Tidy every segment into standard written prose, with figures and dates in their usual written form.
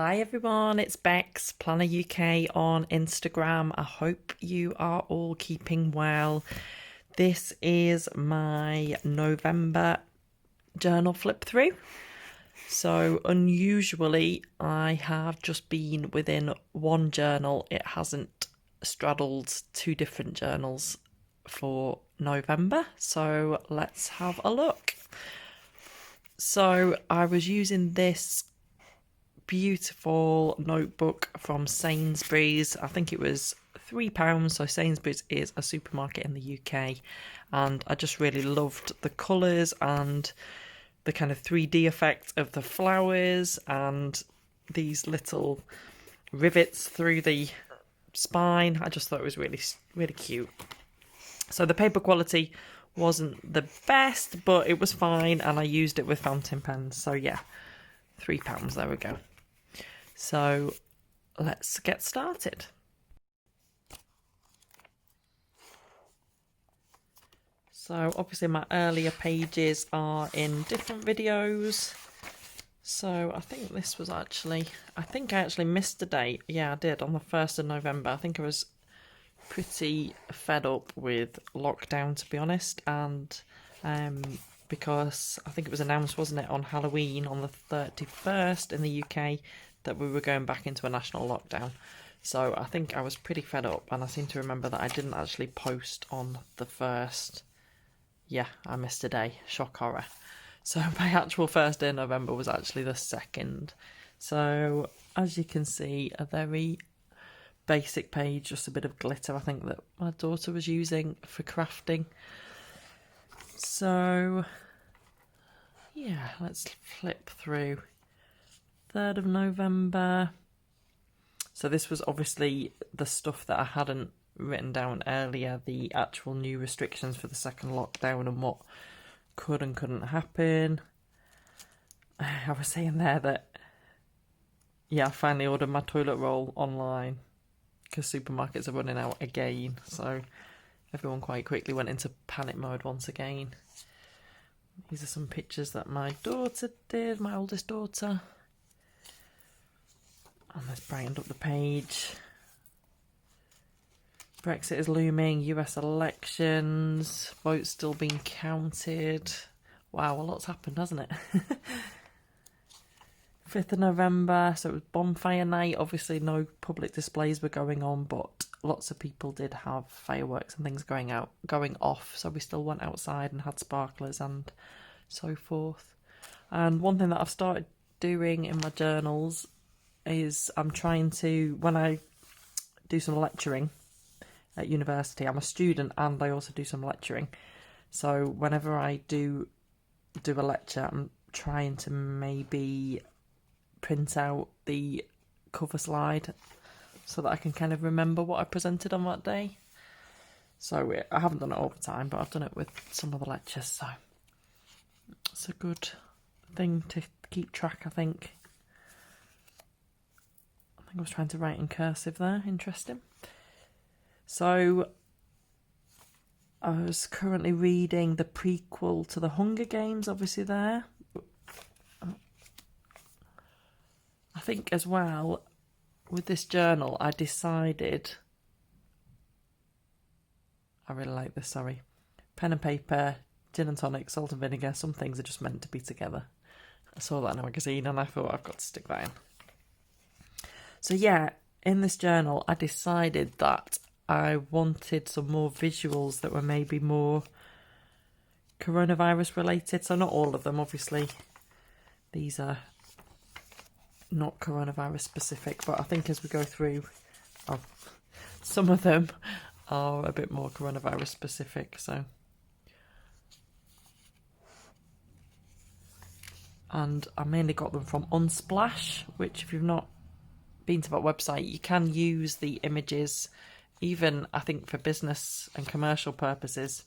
Hi everyone, it's Bex, Planner UK on Instagram. I hope you are all keeping well. This is my November journal flip through. So unusually, I have just been within one journal. It hasn't straddled two different journals for November. So let's have a look. So I was using this beautiful notebook from Sainsbury's. I think it was £3. So Sainsbury's is a supermarket in the UK, and I just really loved the colours and the kind of 3D effect of the flowers and these little rivets through the spine. I just thought it was really, really cute. So the paper quality wasn't the best, but it was fine, and I used it with fountain pens. So yeah, £3, there we go. So let's get started. So obviously my earlier pages are in different videos. So I think this was actually, I actually missed a date. Yeah, I did, on the 1st of November. I think I was pretty fed up with lockdown, to be honest. And because I think it was announced, wasn't it, on Halloween on the 31st in the UK, that we were going back into a national lockdown. So I think I was pretty fed up, and I seem to remember that I didn't actually post on the 1st. Yeah, I missed a day. Shock horror. So my actual first day in November was actually the 2nd. So as you can see, a very basic page, just a bit of glitter I think that my daughter was using for crafting. So yeah, let's flip through. 3rd of November. So this was obviously the stuff that I hadn't written down earlier, the actual new restrictions for the second lockdown and what could and couldn't happen. I was saying there that, yeah, I finally ordered my toilet roll online because supermarkets are running out again. So everyone quite quickly went into panic mode once again. These are some pictures that my daughter did, my oldest daughter. And let's brighten up the page. Brexit is looming, US elections, votes still being counted. Wow, a lot's happened, hasn't it? 5th of November, so it was bonfire night. Obviously no public displays were going on, but lots of people did have fireworks and things going off, so we still went outside and had sparklers and so forth. And one thing that I've started doing in my journals is I'm trying to, when I do some lecturing at university, I'm a student and I also do some lecturing. So whenever I do a lecture, I'm trying to maybe print out the cover slide so that I can kind of remember what I presented on that day. So I haven't done it all the time, but I've done it with some of the lectures, so it's a good thing to keep track, I think. I was trying to write in cursive there. Interesting. So I was currently reading the prequel to the Hunger Games, obviously there. I think as well, with this journal, I decided, I really like this, sorry. Pen and paper, gin and tonic, salt and vinegar, some things are just meant to be together. I saw that in a magazine and I thought I've got to stick that in. So yeah, in this journal, I decided that I wanted some more visuals that were maybe more coronavirus related. So not all of them, obviously. These are not coronavirus specific, but I think as we go through, some of them are a bit more coronavirus specific. So, and I mainly got them from Unsplash, which if you've not been to that website, you can use the images even, I think, for business and commercial purposes.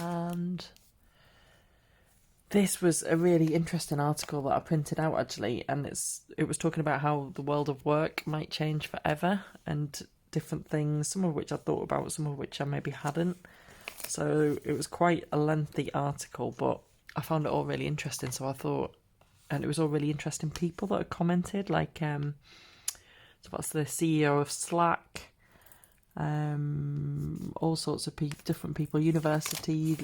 And this was a really interesting article that I printed out, actually, and it was talking about how the world of work might change forever and different things, some of which I thought about, some of which I maybe hadn't. So it was quite a lengthy article, but I found it all really interesting, so I thought and it was all really interesting people that had commented, like so what's the CEO of Slack, all sorts of different people, university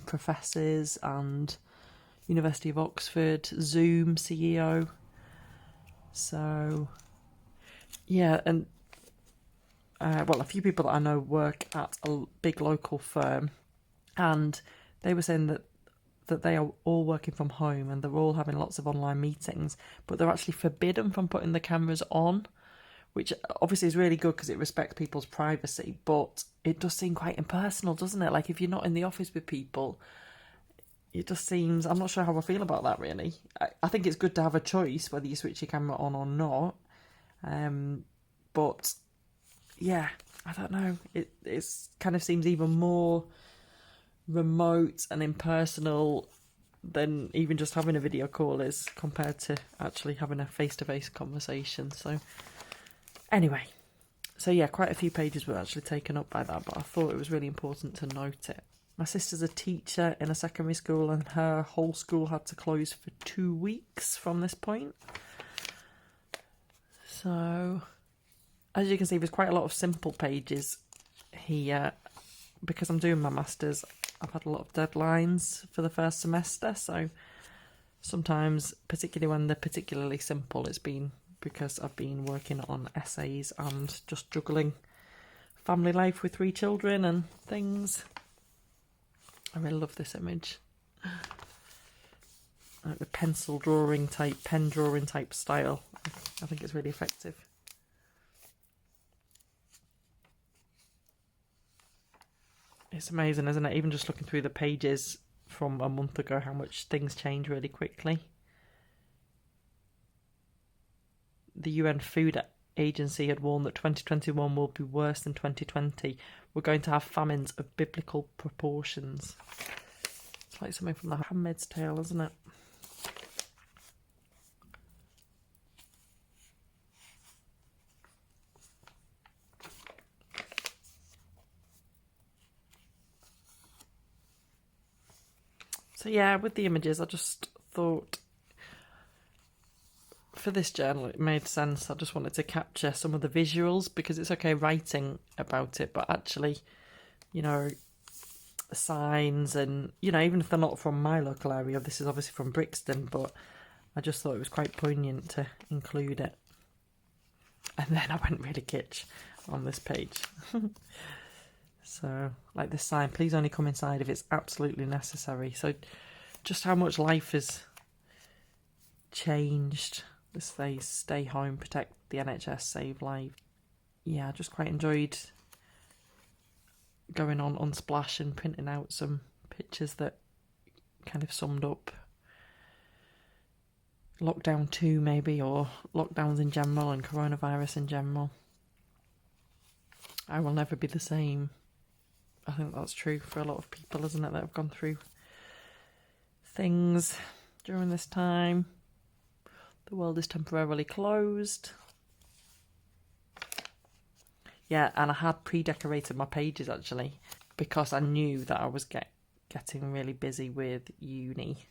professors and University of Oxford, Zoom CEO. So yeah, and well, a few people that I know work at a big local firm, and they were saying that they are all working from home and they're all having lots of online meetings, but they're actually forbidden from putting the cameras on, which obviously is really good because it respects people's privacy, but it does seem quite impersonal, doesn't it? Like if you're not in the office with people, it just seems, I'm not sure how I feel about that really. I think it's good to have a choice whether you switch your camera on or not, but yeah, I don't know. It's kind of seems even more remote and impersonal than even just having a video call is, compared to actually having a face-to-face conversation. So anyway, so yeah, quite a few pages were actually taken up by that, but I thought it was really important to note it. My sister's a teacher in a secondary school, and her whole school had to close for 2 weeks from this point. So as you can see, there's quite a lot of simple pages here. Because I'm doing my masters, I've had a lot of deadlines for the first semester, so sometimes, particularly when they're particularly simple, it's been because I've been working on essays and just juggling family life with 3 children and things. I really love this image. Like the pencil drawing type, pen drawing type style. I think it's really effective. It's amazing, isn't it? Even just looking through the pages from a month ago, how much things change really quickly. The UN Food Agency had warned that 2021 will be worse than 2020. We're going to have famines of biblical proportions. It's like something from the Handmaid's Tale, isn't it? So yeah, with the images, I just thought for this journal it made sense. I just wanted to capture some of the visuals, because it's okay writing about it, but actually, you know, signs and, you know, even if they're not from my local area, this is obviously from Brixton, but I just thought it was quite poignant to include it. And then I went really kitsch on this page. So, like this sign, please only come inside if it's absolutely necessary. So, just how much life has changed. This says, stay home, protect the NHS, save lives. Yeah, I just quite enjoyed going on Unsplash and printing out some pictures that kind of summed up lockdown 2 maybe, or lockdowns in general and coronavirus in general. I will never be the same. I think that's true for a lot of people, isn't it, that have gone through things during this time. The world is temporarily closed. Yeah, and I had pre-decorated my pages actually, because I knew that I was getting really busy with uni.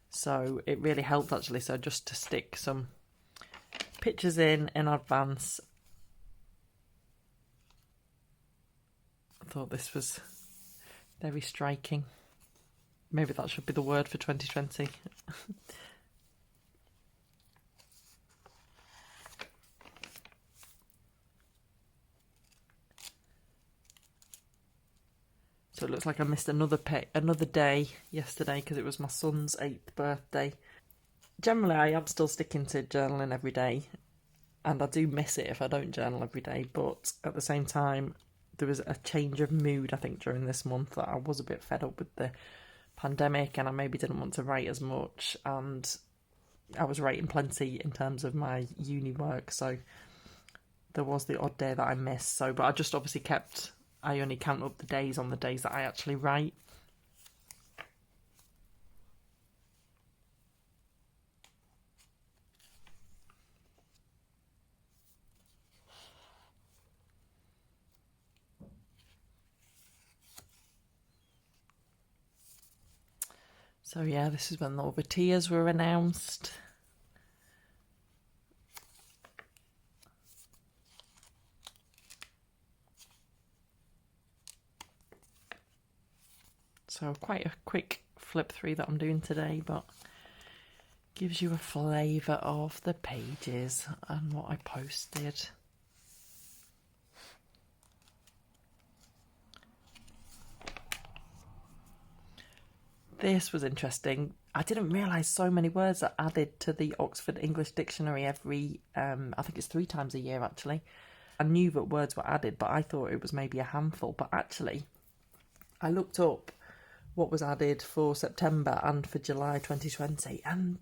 So it really helped actually. So just to stick some pictures in advance, I thought this was very striking. Maybe that should be the word for 2020. So it looks like I missed another day yesterday because it was my son's 8th birthday. Generally, I am still sticking to journaling every day, and I do miss it if I don't journal every day, but at the same time, there was a change of mood, I think, during this month, that I was a bit fed up with the pandemic and I maybe didn't want to write as much, and I was writing plenty in terms of my uni work, so there was the odd day that I missed. So, but I just obviously I only count up the days on the days that I actually write. So yeah, this is when all the tiers were announced. So quite a quick flip through that I'm doing today, but gives you a flavour of the pages and what I posted. This was interesting. I didn't realise so many words are added to the Oxford English Dictionary every, I think it's 3 times a year actually. I knew that words were added, but I thought it was maybe a handful. But actually, I looked up what was added for September and for July 2020, and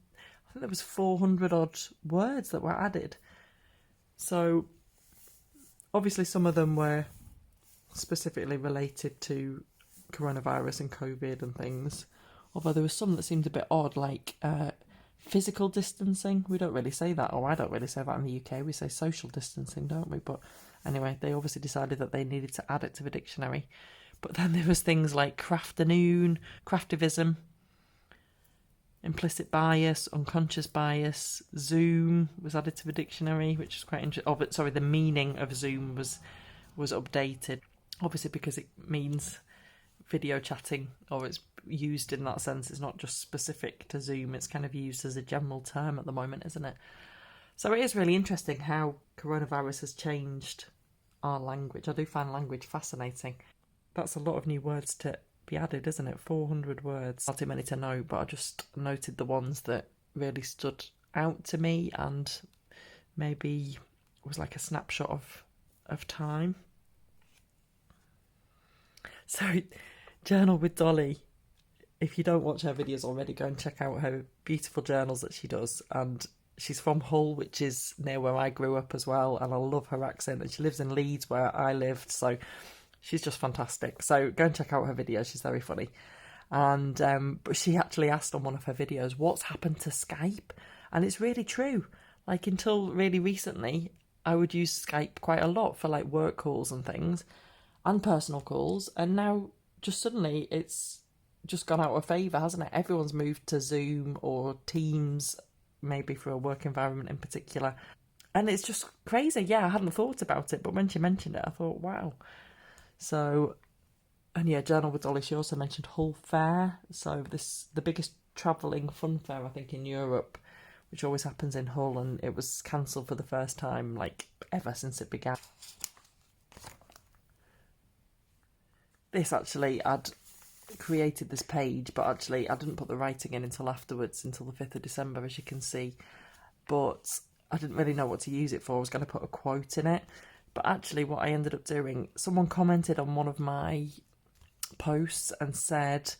I think there was 400 odd words that were added. So obviously some of them were specifically related to coronavirus and COVID and things, although there was some that seemed a bit odd, like physical distancing. We don't really say that, or I don't really say that in the UK. We say social distancing, don't we? But anyway, they obviously decided that they needed to add it to the dictionary. But then there was things like crafternoon, craftivism, implicit bias, unconscious bias, Zoom was added to the dictionary, which is quite interesting. Oh, but sorry, the meaning of Zoom was updated, obviously because it means video chatting, or it's used in that sense. It's not just specific to Zoom, it's kind of used as a general term at the moment, isn't it? So it is really interesting how coronavirus has changed our language. I do find language fascinating. That's a lot of new words to be added, isn't it? 400 words. Not too many to know, but I just noted the ones that really stood out to me and maybe was like a snapshot of time. So, Journal with Dolly. If you don't watch her videos already, go and check out her beautiful journals that she does. And she's from Hull, which is near where I grew up as well. And I love her accent. And she lives in Leeds, where I lived. So she's just fantastic. So go and check out her videos. She's very funny. And but she actually asked on one of her videos, what's happened to Skype? And it's really true. Like, until really recently, I would use Skype quite a lot for like work calls and things, and personal calls, and now just suddenly it's just gone out of favour, hasn't it? Everyone's moved to Zoom or Teams, maybe for a work environment in particular, and it's just crazy. Yeah, I hadn't thought about it, but when she mentioned it, I thought, wow. So, and yeah, Journal with Dolly, she also mentioned Hull Fair, so the biggest travelling fun fair, I think, in Europe, which always happens in Hull, and it was cancelled for the first time, like, ever since it began. This actually, I'd created this page, but actually I didn't put the writing in until afterwards, until the 5th of December, as you can see. But I didn't really know what to use it for. I was going to put a quote in it. But actually what I ended up doing, someone commented on one of my posts and said,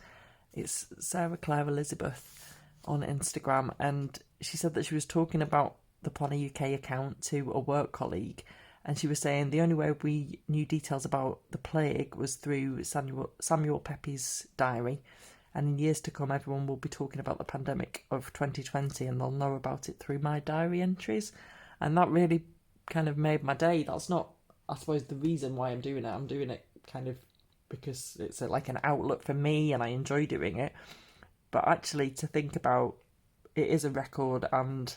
it's Sarah Claire Elizabeth on Instagram, and she said that she was talking about the Planner UK account to a work colleague, and she was saying the only way we knew details about the plague was through Samuel Pepys' diary, and in years to come everyone will be talking about the pandemic of 2020 and they'll know about it through my diary entries. And that really kind of made my day. That's not, I suppose, the reason why I'm doing it. I'm doing it kind of because it's like an outlet for me and I enjoy doing it. But actually to think about, it is a record, and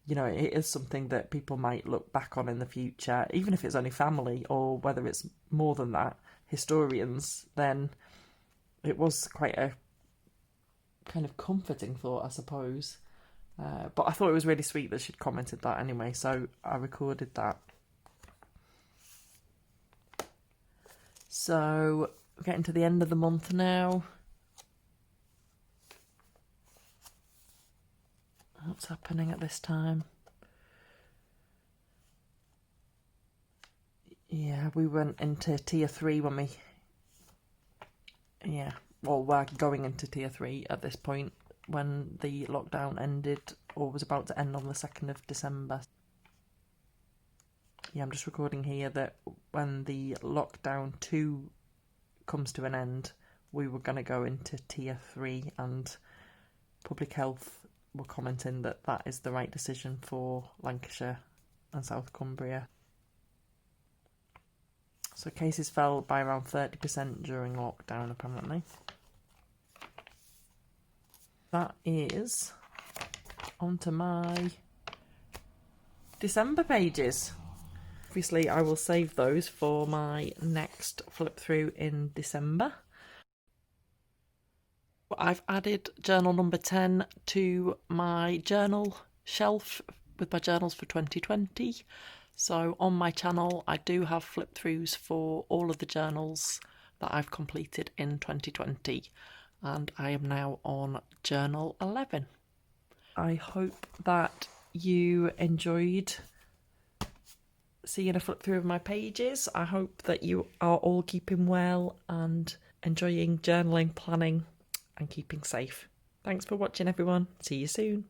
you know, it is something that people might look back on in the future, even if it's only family or whether it's more than that, historians, then it was quite a kind of comforting thought, I suppose. But I thought it was really sweet that she'd commented that anyway, so I recorded that. So, we're getting to the end of the month now. What's happening at this time? Yeah, we went into tier 3 when we... Yeah, well, we're going into tier 3 at this point when the lockdown ended, or was about to end on the 2nd of December. Yeah, I'm just recording here that when the lockdown 2 comes to an end, we were going to go into tier 3, and Public Health were commenting that that is the right decision for Lancashire and South Cumbria. So cases fell by around 30% during lockdown, apparently. That is onto my December pages. Obviously, I will save those for my next flip through in December. I've added journal number 10 to my journal shelf with my journals for 2020. So on my channel, I do have flip throughs for all of the journals that I've completed in 2020. And I am now on journal 11. I hope that you enjoyed seeing a flip through of my pages. I hope that you are all keeping well and enjoying journaling, planning and keeping safe. Thanks for watching, everyone. See you soon.